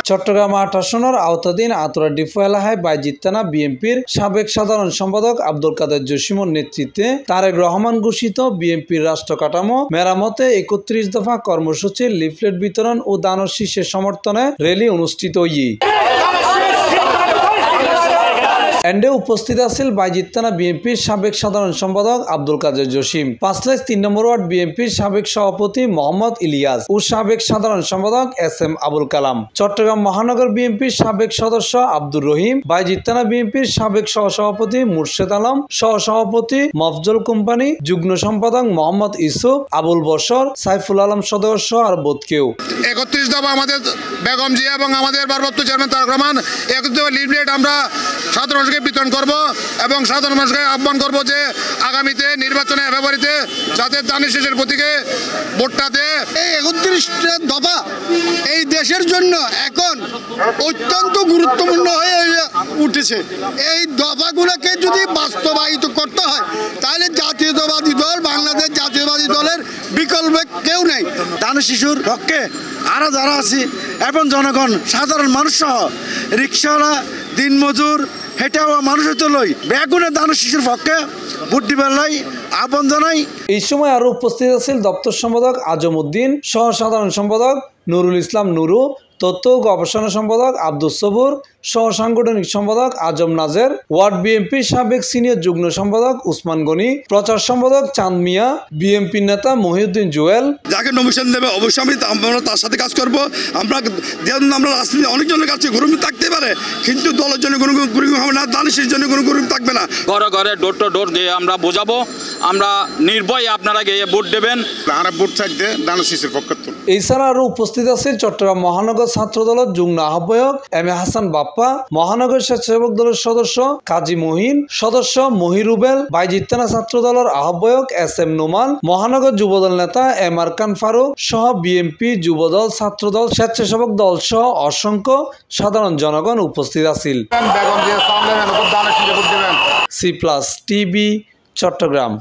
চট্টগ্রাম ৮ আসনের আওতাধীন আতুরা ডিপো এলাকায় বাইজিদ থানা বিএনপির সাবেক সাধারণ সম্পাদক আব্দুল কাদের জসিমের নেতৃত্বে তারেক রহমান ঘোষিত বিএনপির রাষ্ট্র কাঠামো মেরামতে ৩১ দফা কর্মসূচির লিফলেট বিতরণ ও দানের শীর্ষের সমর্থনে র্যালি অনুষ্ঠিত এন্ডে উপস্থিত আছেন বাইজিদ থানা বিএনপির সাবেক সাধারণ সম্পাদক আব্দুল কাদের জসিম, ৫ ৩ নম্বর ওয়ার্ড বিএনপির সাবেক সভাপতি মোহাম্মদ ইলিয়াস ও সাবেক সাধারণ সম্পাদক SM আবুল কালাম, চট্টগ্রাম মহানগর বিএনপির সাবেক সদস্য আব্দুর রহিম, বাইজিদ থানা বিএনপির সাবেক সহসভাপতি মুর্শেদ আলম, সহসভাপতি মফজল কোম্পানি, যুগ্ম সম্পাদক মোহাম্মদ ইউসুফ, আবুল বশর, সাইফুল আলম সদস্য আর বোধ কেউ। ৩১ দফা আমাদের বেগম জিয়া এবং আমাদের ভারপ্রাপ্ত চেয়ারম্যান তারেক রহমান ৩১ দফা লিফলেট আমরা সাধারণ মানুষকে বিতরণ করব এবং সাধারণ মানুষকে আহ্বান করব যে আগামীতে নির্বাচনে ফেব্রুয়ারিতে যাতে দানের শেষের প্রতীকে ভোটটা দেয়। এই ৩১ দফা এই দেশের জন্য এখন অত্যন্ত গুরুত্বপূর্ণ হয়ে উঠেছে। এই দফাগুলোকে যদি বাস্তবায়িত করতে হয় তাহলে জাতীয়তাবাদী দল, বাংলাদেশ জাতীয়তাবাদী দলের বিকল্প কেউ নেই। দানের শিশুর পক্ষে আরো যারা আছি এবং জনগণ সাধারণ মানুষ সহ রিক্সাওয়ালা, দিনমজুর, হেঁটেও মানুষের তো লই বেগুনের দানের শিশুর পক্ষে ভোট দিবার লাই আহ্বান জানাই। এই সময় আরো উপস্থিত আছেন দপ্তর সম্পাদক আজম উদ্দিন, সহ সাধারণ সম্পাদক নুরুল ইসলাম নুরু, তথ্য গবেষণা সম্পাদক আব্দুস সবুর, সহ সাংগঠনিক সম্পাদক আজম নাজের, ওয়ার্ড বিএনপি সাবেক সিনিয়র যুগ্ম সম্পাদক উসমান গনি, প্রচার সম্পাদক চাঁদ মিয়া, বিএনপি নেতা মহিউদ্দিন জুয়েল। যাকে নমিশন দেবে অবশ্যই আমরা তার সাথে কাজ করব। আমরা রাজনীতি অনেকজনের কাছে গ্রুপ থাকতে পারে, কিন্তু দলের জন্য কোনো গ্রুপ হবে না, দানের জন্য কোনো গ্রুপ থাকবে না। ঘরে ঘরে ডোর টু ডোর গিয়ে আমরা বোঝাবো, আমরা নির্ভয়ে আপনারা গিয়ে ভোট দেবেন। ভোট থাকবে দানের শিশুর পক্ষে। এছাড়া আরো উপস্থিত আছেন চট্টগ্রাম মহানগর ছাত্র দলের যুগ্ম আহ্বায়ক এম এ হাসান বাপ্পা, মহানগর স্বেচ্ছাসেবক দলের সদস্য কাজী মহিন, সদস্য মহিরুবেল, বাইজিদ থানা ছাত্র দলের আহ্বায়ক SM নোমান, মহানগর যুবদল নেতা M আরকান ফারুক সহ বিএনপি, যুবদল, ছাত্রদল, স্বেচ্ছাসেবক দল সহ অসংখ্য সাধারণ জনগণ উপস্থিত আছেন। C+ TV Chittagong.